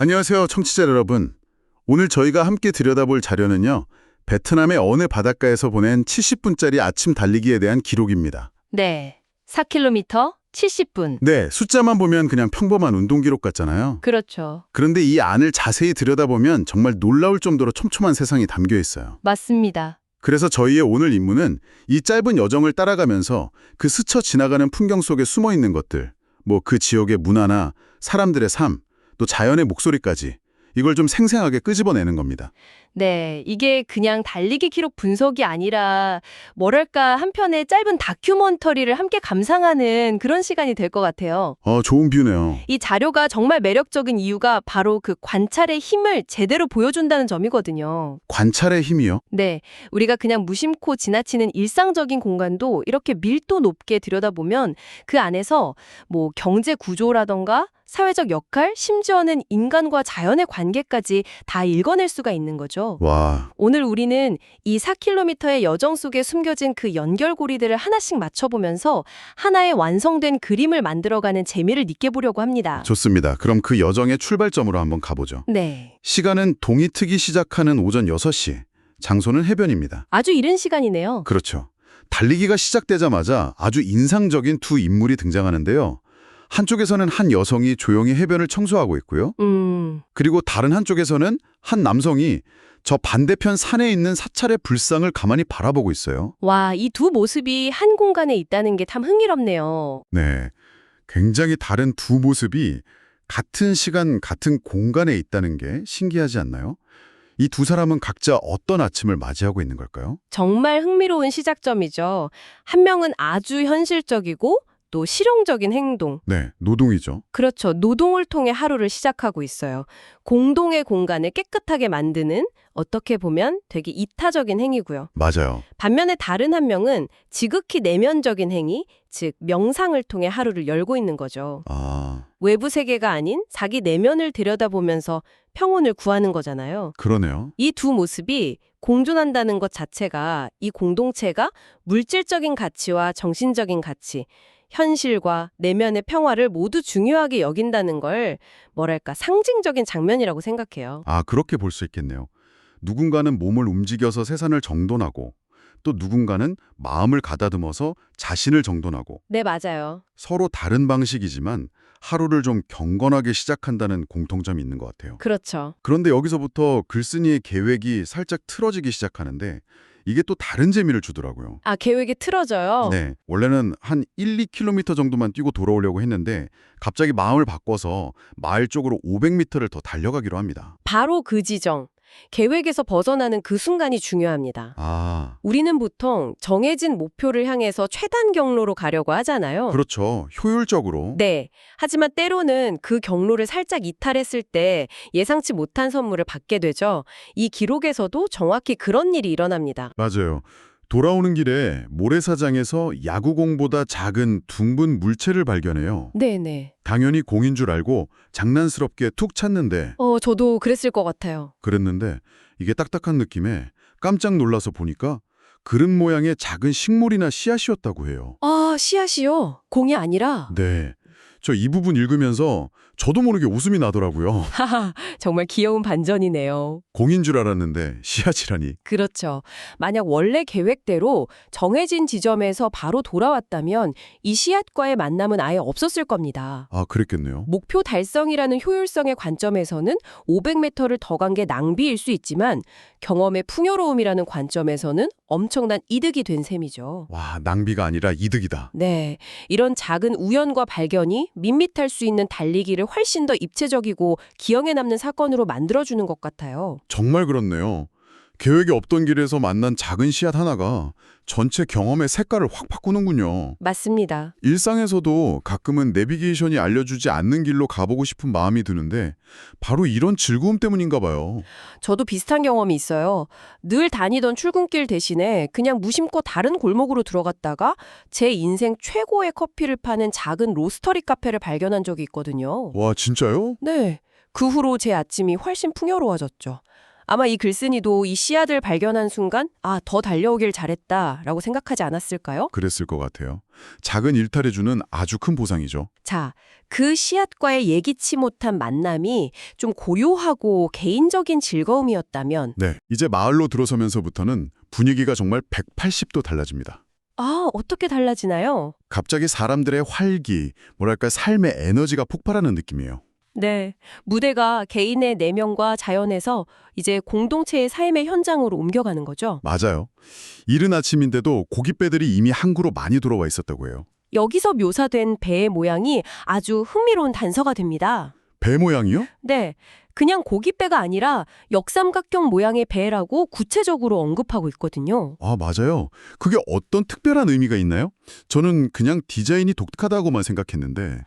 안녕하세요, 청취자 여러분. 오늘 저희가 함께 들여다볼 자료는요, 베트남의 어느 바닷가에서 보낸 70분짜리 아침 달리기에 대한 기록입니다. 네. 4km 70분. 네, 숫자만 보면 그냥 평범한 운동 기록 같잖아요. 그렇죠. 그런데 이 안을 자세히 들여다보면 정말 놀라울 정도로 촘촘한 세상이 담겨 있어요. 맞습니다. 그래서 저희의 오늘 임무는 이 짧은 여정을 따라가면서 그 스쳐 지나가는 풍경 속에 숨어 있는 것들, 그 지역의 문화나 사람들의 삶, 또 자연의 목소리까지 이걸 좀 생생하게 끄집어내는 겁니다. 네. 이게 그냥 달리기 기록 분석이 아니라 뭐랄까 한편의 짧은 다큐멘터리를 함께 감상하는 그런 시간이 될 것 같아요. 좋은 뷰네요. 이 자료가 정말 매력적인 이유가 바로 그 관찰의 힘을 제대로 보여준다는 점이거든요. 관찰의 힘이요? 네. 우리가 그냥 무심코 지나치는 일상적인 공간도 이렇게 밀도 높게 들여다보면 그 안에서 경제 구조라던가 사회적 역할, 심지어는 인간과 자연의 관계까지 다 읽어낼 수가 있는 거죠. 와, 오늘 우리는 이 4km의 여정 속에 숨겨진 그 연결고리들을 하나씩 맞춰보면서 하나의 완성된 그림을 만들어가는 재미를 느껴보려고 합니다. 좋습니다. 그럼 그 여정의 출발점으로 한번 가보죠. 네. 시간은 동이 트기 시작하는 오전 6시, 장소는 해변입니다. 아주 이른 시간이네요. 그렇죠. 달리기가 시작되자마자 아주 인상적인 두 인물이 등장하는데요. 한쪽에서는 한 여성이 조용히 해변을 청소하고 있고요. 그리고 다른 한쪽에서는 한 남성이 저 반대편 산에 있는 사찰의 불상을 가만히 바라보고 있어요. 와, 이 두 모습이 한 공간에 있다는 게 참 흥미롭네요. 네, 굉장히 다른 두 모습이 같은 시간, 같은 공간에 있다는 게 신기하지 않나요? 이 두 사람은 각자 어떤 아침을 맞이하고 있는 걸까요? 정말 흥미로운 시작점이죠. 한 명은 아주 현실적이고 또 실용적인 행동. 네, 노동이죠. 그렇죠. 노동을 통해 하루를 시작하고 있어요. 공동의 공간을 깨끗하게 만드는 어떻게 보면 되게 이타적인 행위고요. 맞아요. 반면에 다른 한 명은 지극히 내면적인 행위, 즉 명상을 통해 하루를 열고 있는 거죠. 아, 외부 세계가 아닌 자기 내면을 들여다보면서 평온을 구하는 거잖아요. 그러네요. 이 두 모습이 공존한다는 것 자체가 이 공동체가 물질적인 가치와 정신적인 가치, 현실과 내면의 평화를 모두 중요하게 여긴다는 걸 상징적인 장면이라고 생각해요. 아, 그렇게 볼 수 있겠네요. 누군가는 몸을 움직여서 세상을 정돈하고 또 누군가는 마음을 가다듬어서 자신을 정돈하고 네, 맞아요. 서로 다른 방식이지만 하루를 좀 경건하게 시작한다는 공통점이 있는 것 같아요. 그렇죠. 그런데 여기서부터 글쓴이의 계획이 살짝 틀어지기 시작하는데 이게 또 다른 재미를 주더라고요. 아, 계획이 틀어져요? 네, 원래는 한 1-2km 정도만 뛰고 돌아오려고 했는데 갑자기 마음을 바꿔서 마을 쪽으로 500m를 더 달려가기로 합니다. 바로 그 지점. 계획에서 벗어나는 그 순간이 중요합니다. 아, 우리는 보통 정해진 목표를 향해서 최단 경로로 가려고 하잖아요. 그렇죠. 효율적으로. 네. 하지만 때로는 그 경로를 살짝 이탈했을 때 예상치 못한 선물을 받게 되죠. 이 기록에서도 정확히 그런 일이 일어납니다. 맞아요. 돌아오는 길에 모래사장에서 야구공보다 작은 둥근 물체를 발견해요. 네네. 당연히 공인 줄 알고 장난스럽게 툭 찼는데 저도 그랬을 것 같아요. 그랬는데 이게 딱딱한 느낌에 깜짝 놀라서 보니까 그릇 모양의 작은 식물이나 씨앗이었다고 해요. 아, 씨앗이요? 공이 아니라? 네. 저 이 부분 읽으면서 저도 모르게 웃음이 나더라고요. 하하, 정말 귀여운 반전이네요. 공인 줄 알았는데 씨앗이라니. 그렇죠. 만약 원래 계획대로 정해진 지점에서 바로 돌아왔다면 이 씨앗과의 만남은 아예 없었을 겁니다. 아, 그랬겠네요. 목표 달성이라는 효율성의 관점에서는 500m를 더 간 게 낭비일 수 있지만 경험의 풍요로움이라는 관점에서는 엄청난 이득이 된 셈이죠. 와, 낭비가 아니라 이득이다. 네, 이런 작은 우연과 발견이 밋밋할 수 있는 달리기를 훨씬 더 입체적이고 기억에 남는 사건으로 만들어주는 것 같아요. 정말 그렇네요. 계획이 없던 길에서 만난 작은 씨앗 하나가 전체 경험의 색깔을 확 바꾸는군요. 맞습니다. 일상에서도 가끔은 내비게이션이 알려주지 않는 길로 가보고 싶은 마음이 드는데 바로 이런 즐거움 때문인가 봐요. 저도 비슷한 경험이 있어요. 늘 다니던 출근길 대신에 그냥 무심코 다른 골목으로 들어갔다가 제 인생 최고의 커피를 파는 작은 로스터리 카페를 발견한 적이 있거든요. 와, 진짜요? 네. 그 후로 제 아침이 훨씬 풍요로워졌죠. 아마 이 글쓴이도 이 씨앗을 발견한 순간 더 달려오길 잘했다라고 생각하지 않았을까요? 그랬을 것 같아요. 작은 일탈에 주는 아주 큰 보상이죠. 자, 그 씨앗과의 예기치 못한 만남이 좀 고요하고 개인적인 즐거움이었다면 네, 이제 마을로 들어서면서부터는 분위기가 정말 180도 달라집니다. 어떻게 달라지나요? 갑자기 사람들의 활기, 뭐랄까 삶의 에너지가 폭발하는 느낌이에요. 네, 무대가 개인의 내면과 자연에서 이제 공동체의 삶의 현장으로 옮겨가는 거죠. 맞아요. 이른 아침인데도 고깃배들이 이미 항구로 많이 돌아와 있었다고 해요. 여기서 묘사된 배의 모양이 아주 흥미로운 단서가 됩니다. 배 모양이요? 네, 그냥 고깃배가 아니라 역삼각형 모양의 배라고 구체적으로 언급하고 있거든요. 아, 맞아요. 그게 어떤 특별한 의미가 있나요? 저는 그냥 디자인이 독특하다고만 생각했는데.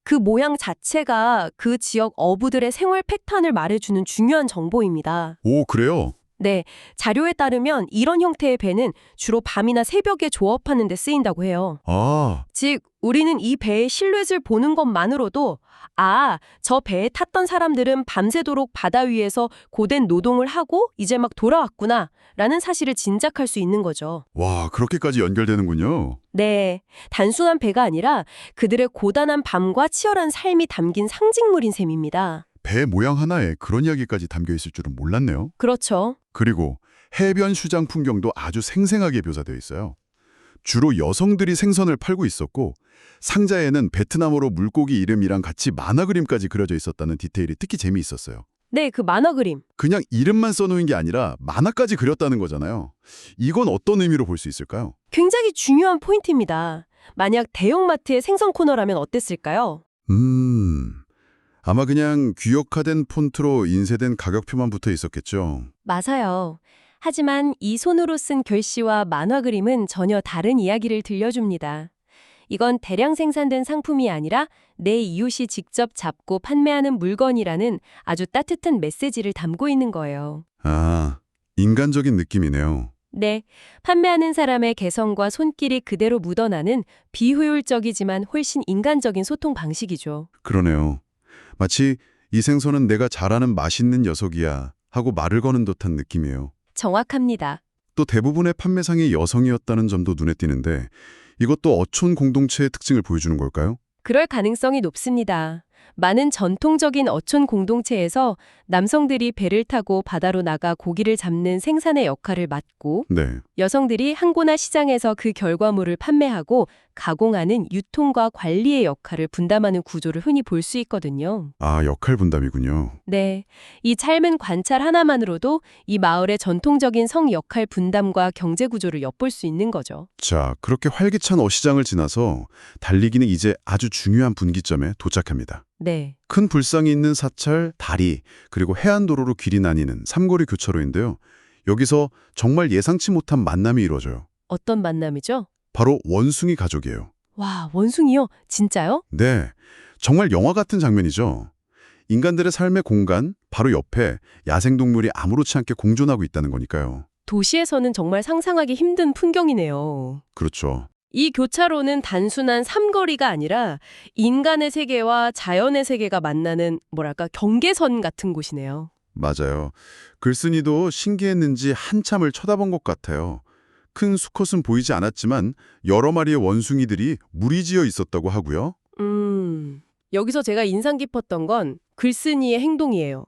그 모양 자체가 그 지역 어부들의 생활 패턴을 말해주는 중요한 정보입니다. 오, 그래요? 네, 자료에 따르면 이런 형태의 배는 주로 밤이나 새벽에 조업하는 데 쓰인다고 해요. 아, 즉, 우리는 이 배의 실루엣을 보는 것만으로도 저 배에 탔던 사람들은 밤새도록 바다 위에서 고된 노동을 하고 이제 막 돌아왔구나 라는 사실을 짐작할 수 있는 거죠. 와, 그렇게까지 연결되는군요. 네, 단순한 배가 아니라 그들의 고단한 밤과 치열한 삶이 담긴 상징물인 셈입니다. 배 모양 하나에 그런 이야기까지 담겨 있을 줄은 몰랐네요. 그렇죠. 그리고 해변 수장 풍경도 아주 생생하게 묘사되어 있어요. 주로 여성들이 생선을 팔고 있었고 상자에는 베트남어로 물고기 이름이랑 같이 만화 그림까지 그려져 있었다는 디테일이 특히 재미있었어요. 네, 그 만화 그림. 그냥 이름만 써놓은 게 아니라 만화까지 그렸다는 거잖아요. 이건 어떤 의미로 볼 수 있을까요? 굉장히 중요한 포인트입니다. 만약 대형마트의 생선 코너라면 어땠을까요? 아마 그냥 규격화된 폰트로 인쇄된 가격표만 붙어 있었겠죠. 맞아요. 하지만 이 손으로 쓴 글씨와 만화 그림은 전혀 다른 이야기를 들려줍니다. 이건 대량 생산된 상품이 아니라 내 이웃이 직접 잡고 판매하는 물건이라는 아주 따뜻한 메시지를 담고 있는 거예요. 아, 인간적인 느낌이네요. 네, 판매하는 사람의 개성과 손길이 그대로 묻어나는 비효율적이지만 훨씬 인간적인 소통 방식이죠. 그러네요. 마치 이 생선은 내가 잘 아는 맛있는 녀석이야 하고 말을 거는 듯한 느낌이에요. 정확합니다. 또 대부분의 판매상이 여성이었다는 점도 눈에 띄는데 이것도 어촌 공동체의 특징을 보여주는 걸까요? 그럴 가능성이 높습니다. 많은 전통적인 어촌 공동체에서 남성들이 배를 타고 바다로 나가 고기를 잡는 생산의 역할을 맡고 네. 여성들이 항구나 시장에서 그 결과물을 판매하고 가공하는 유통과 관리의 역할을 분담하는 구조를 흔히 볼 수 있거든요. 아, 역할 분담이군요. 네, 이 짧은 관찰 하나만으로도 이 마을의 전통적인 성 역할 분담과 경제 구조를 엿볼 수 있는 거죠. 자, 그렇게 활기찬 어시장을 지나서 달리기는 이제 아주 중요한 분기점에 도착합니다. 네, 큰 불상이 있는 사찰, 다리, 그리고 해안도로로 길이 나뉘는 삼거리 교차로인데요. 여기서 정말 예상치 못한 만남이 이루어져요. 어떤 만남이죠? 바로 원숭이 가족이에요. 와, 원숭이요? 진짜요? 네, 정말 영화 같은 장면이죠. 인간들의 삶의 공간, 바로 옆에 야생동물이 아무렇지 않게 공존하고 있다는 거니까요. 도시에서는 정말 상상하기 힘든 풍경이네요. 그렇죠. 이 교차로는 단순한 삼거리가 아니라 인간의 세계와 자연의 세계가 만나는 경계선 같은 곳이네요. 맞아요. 글쓴이도 신기했는지 한참을 쳐다본 것 같아요. 큰 수컷은 보이지 않았지만 여러 마리의 원숭이들이 무리지어 있었다고 하고요. 여기서 제가 인상 깊었던 건 글쓴이의 행동이에요.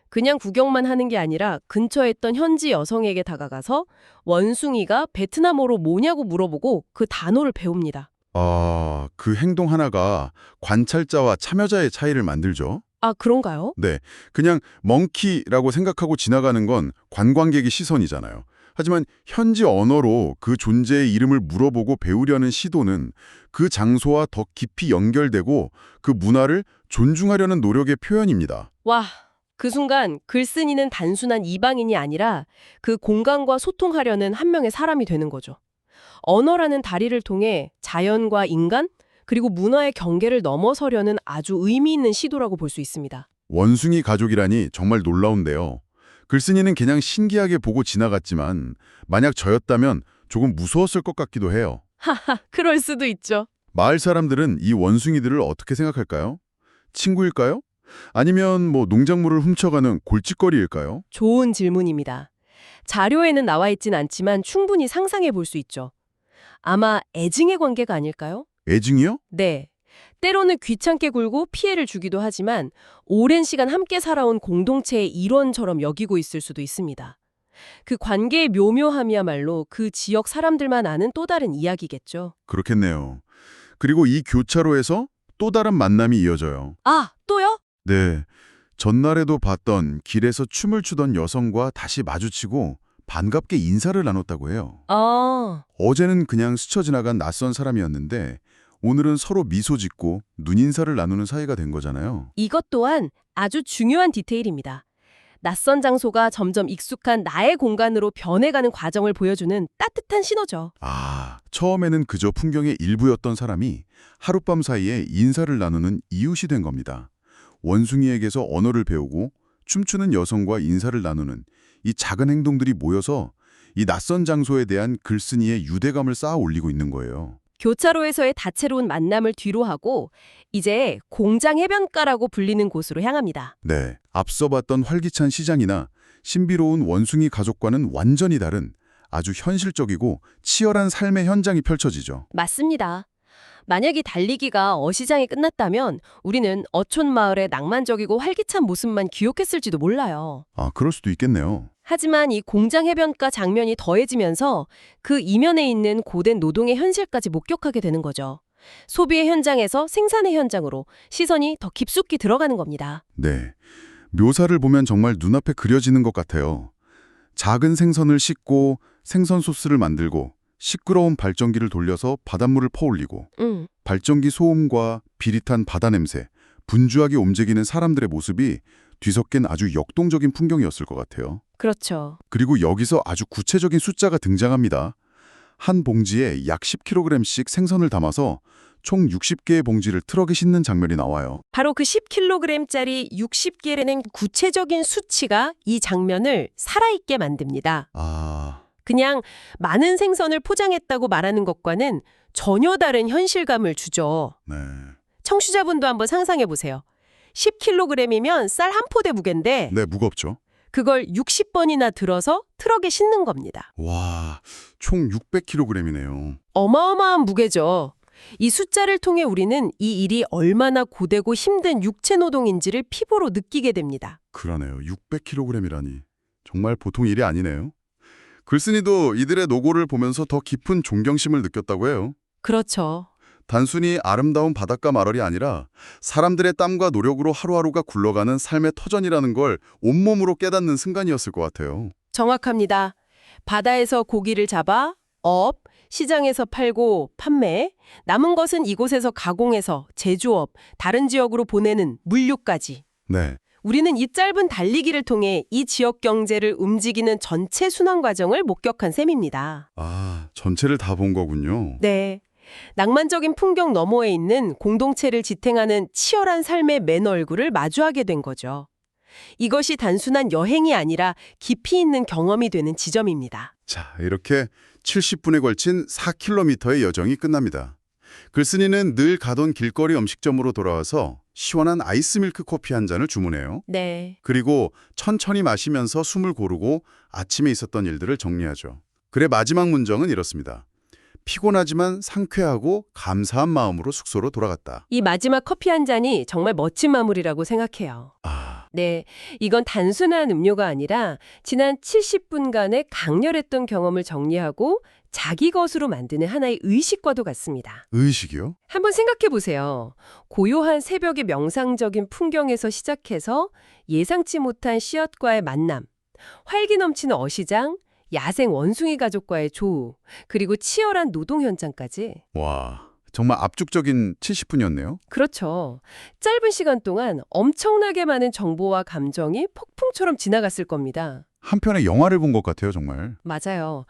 그냥 구경만 하는 게 아니라 근처에 있던 현지 여성에게 다가가서 원숭이가 베트남어로 뭐냐고 물어보고 그 단어를 배웁니다. 아, 그 행동 하나가 관찰자와 참여자의 차이를 만들죠. 아, 그런가요? 네, 그냥 멍키라고 생각하고 지나가는 건 관광객의 시선이잖아요. 하지만 현지 언어로 그 존재의 이름을 물어보고 배우려는 시도는 그 장소와 더 깊이 연결되고 그 문화를 존중하려는 노력의 표현입니다. 와, 그 순간 글쓴이는 단순한 이방인이 아니라 그 공간과 소통하려는 한 명의 사람이 되는 거죠. 언어라는 다리를 통해 자연과 인간, 그리고 문화의 경계를 넘어서려는 아주 의미 있는 시도라고 볼 수 있습니다. 원숭이 가족이라니 정말 놀라운데요. 글쓴이는 그냥 신기하게 보고 지나갔지만 만약 저였다면 조금 무서웠을 것 같기도 해요. 하하, 그럴 수도 있죠. 마을 사람들은 이 원숭이들을 어떻게 생각할까요? 친구일까요? 아니면 뭐 농작물을 훔쳐가는 골칫거리일까요? 좋은 질문입니다. 자료에는 나와 있진 않지만 충분히 상상해 볼 수 있죠. 아마 애증의 관계가 아닐까요? 애증이요? 네. 때로는 귀찮게 굴고 피해를 주기도 하지만 오랜 시간 함께 살아온 공동체의 일원처럼 여기고 있을 수도 있습니다. 그 관계의 묘묘함이야말로 그 지역 사람들만 아는 또 다른 이야기겠죠. 그렇겠네요. 그리고 이 교차로에서 또 다른 만남이 이어져요. 아, 또요? 네. 전날에도 봤던 길에서 춤을 추던 여성과 다시 마주치고 반갑게 인사를 나눴다고 해요. 아, 어제는 그냥 스쳐 지나간 낯선 사람이었는데 오늘은 서로 미소 짓고 눈인사를 나누는 사이가 된 거잖아요. 이것 또한 아주 중요한 디테일입니다. 낯선 장소가 점점 익숙한 나의 공간으로 변해가는 과정을 보여주는 따뜻한 신호죠. 아, 처음에는 그저 풍경의 일부였던 사람이 하룻밤 사이에 인사를 나누는 이웃이 된 겁니다. 원숭이에게서 언어를 배우고 춤추는 여성과 인사를 나누는 이 작은 행동들이 모여서 이 낯선 장소에 대한 글쓴이의 유대감을 쌓아 올리고 있는 거예요. 교차로에서의 다채로운 만남을 뒤로하고 이제 공장 해변가라고 불리는 곳으로 향합니다. 네, 앞서 봤던 활기찬 시장이나 신비로운 원숭이 가족과는 완전히 다른 아주 현실적이고 치열한 삶의 현장이 펼쳐지죠. 맞습니다. 만약 이 달리기가 어시장에 끝났다면 우리는 어촌 마을의 낭만적이고 활기찬 모습만 기억했을지도 몰라요. 아, 그럴 수도 있겠네요. 하지만 이 공장 해변가 장면이 더해지면서 그 이면에 있는 고된 노동의 현실까지 목격하게 되는 거죠. 소비의 현장에서 생산의 현장으로 시선이 더 깊숙이 들어가는 겁니다. 네, 묘사를 보면 정말 눈앞에 그려지는 것 같아요. 작은 생선을 씻고 생선 소스를 만들고 시끄러운 발전기를 돌려서 바닷물을 퍼올리고 발전기 소음과 비릿한 바다 냄새, 분주하게 움직이는 사람들의 모습이 뒤섞인 아주 역동적인 풍경이었을 것 같아요. 그렇죠. 그리고 여기서 아주 구체적인 숫자가 등장합니다. 한 봉지에 약 10kg씩 생선을 담아서 총 60개의 봉지를 트럭에 싣는 장면이 나와요. 바로 그 10kg짜리 60개라는 구체적인 수치가 이 장면을 살아있게 만듭니다. 아, 그냥 많은 생선을 포장했다고 말하는 것과는 전혀 다른 현실감을 주죠. 네. 청취자분도 한번 상상해 보세요. 10kg이면 쌀 한 포대 무게인데 네, 무겁죠. 그걸 60번이나 들어서 트럭에 싣는 겁니다. 와, 총 600kg이네요. 어마어마한 무게죠. 이 숫자를 통해 우리는 이 일이 얼마나 고되고 힘든 육체 노동인지를 피부로 느끼게 됩니다. 그러네요. 600kg이라니. 정말 보통 일이 아니네요. 글쓴이도 이들의 노고를 보면서 더 깊은 존경심을 느꼈다고 해요. 그렇죠. 단순히 아름다운 바닷가 마을이 아니라 사람들의 땀과 노력으로 하루하루가 굴러가는 삶의 터전이라는 걸 온몸으로 깨닫는 순간이었을 것 같아요. 정확합니다. 바다에서 고기를 잡아 업, 시장에서 팔고 판매, 남은 것은 이곳에서 가공해서 제조업, 다른 지역으로 보내는 물류까지. 네. 우리는 이 짧은 달리기를 통해 이 지역 경제를 움직이는 전체 순환 과정을 목격한 셈입니다. 아, 전체를 다 본 거군요. 네. 낭만적인 풍경 너머에 있는 공동체를 지탱하는 치열한 삶의 맨 얼굴을 마주하게 된 거죠. 이것이 단순한 여행이 아니라 깊이 있는 경험이 되는 지점입니다. 자, 이렇게 70분에 걸친 4km의 여정이 끝납니다. 글쓴이는 늘 가던 길거리 음식점으로 돌아와서 시원한 아이스밀크 커피 한 잔을 주문해요. 네. 그리고 천천히 마시면서 숨을 고르고 아침에 있었던 일들을 정리하죠. 글의 마지막 문장은 이렇습니다. 피곤하지만 상쾌하고 감사한 마음으로 숙소로 돌아갔다. 이 마지막 커피 한 잔이 정말 멋진 마무리라고 생각해요. 아, 네, 이건 단순한 음료가 아니라 지난 70분간의 강렬했던 경험을 정리하고 자기 것으로 만드는 하나의 의식과도 같습니다. 의식이요? 한번 생각해 보세요. 고요한 새벽의 명상적인 풍경에서 시작해서 예상치 못한 씨앗과의 만남, 활기 넘치는 어시장, 야생 원숭이 가족과의 조우, 그리고 치열한 노동 현장까지. 와, 정말 압축적인 70분이었네요. 그렇죠. 짧은 시간 동안 엄청나게 많은 정보와 감정이 폭풍처럼 지나갔을 겁니다. 한 편의 영화를 본 것 같아요, 정말. 맞아요.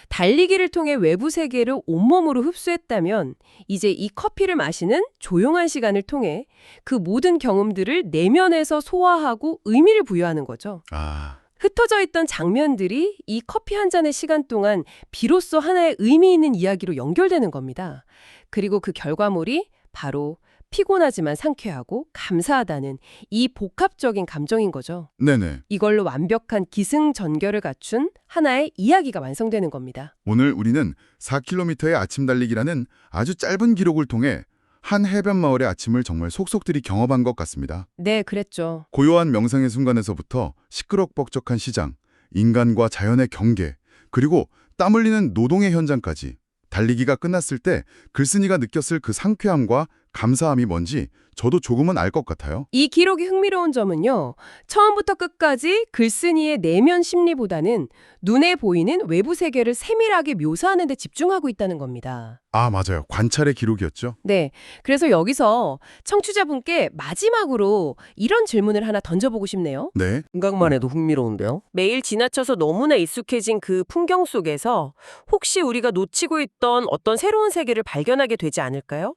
달리기를 통해 외부 세계를 온몸으로 흡수했다면 이제 이 커피를 마시는 조용한 시간을 통해 그 모든 경험들을 내면에서 소화하고 의미를 부여하는 거죠. 아, 흩어져 있던 장면들이 이 커피 한 잔의 시간 동안 비로소 하나의 의미 있는 이야기로 연결되는 겁니다. 그리고 그 결과물이 바로 피곤하지만 상쾌하고 감사하다는 이 복합적인 감정인 거죠. 네네. 이걸로 완벽한 기승전결을 갖춘 하나의 이야기가 완성되는 겁니다. 오늘 우리는 4km의 아침 달리기라는 아주 짧은 기록을 통해 한 해변 마을의 아침을 정말 속속들이 경험한 것 같습니다. 네, 그랬죠. 고요한 명상의 순간에서부터 시끄럽벅적한 시장, 인간과 자연의 경계, 그리고 땀 흘리는 노동의 현장까지 달리기가 끝났을 때 글쓴이가 느꼈을 그 상쾌함과 감사함이 뭔지 저도 조금은 알 것 같아요. 이 기록이 흥미로운 점은요. 처음부터 끝까지 글쓴이의 내면 심리보다는 눈에 보이는 외부 세계를 세밀하게 묘사하는 데 집중하고 있다는 겁니다. 아, 맞아요. 관찰의 기록이었죠. 네. 그래서 여기서 청취자분께 마지막으로 이런 질문을 하나 던져보고 싶네요. 네. 생각만 해도 흥미로운데요? 매일 지나쳐서 너무나 익숙해진 그 풍경 속에서 혹시 우리가 놓치고 있던 어떤 새로운 세계를 발견하게 되지 않을까요?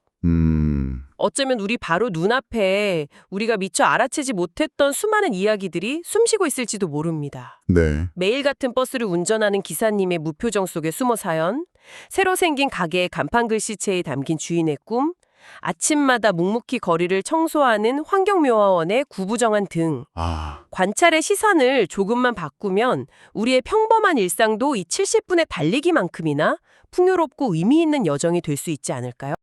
어쩌면 우리 바로 눈앞에 우리가 미처 알아채지 못했던 수많은 이야기들이 숨쉬고 있을지도 모릅니다. 네. 매일 같은 버스를 운전하는 기사님의 무표정 속에 숨어 사연, 새로 생긴 가게의 간판 글씨체에 담긴 주인의 꿈, 아침마다 묵묵히 거리를 청소하는 환경묘화원의 구부정한 등 아, 관찰의 시선을 조금만 바꾸면 우리의 평범한 일상도 이 70분의 달리기만큼이나 풍요롭고 의미 있는 여정이 될 수 있지 않을까요?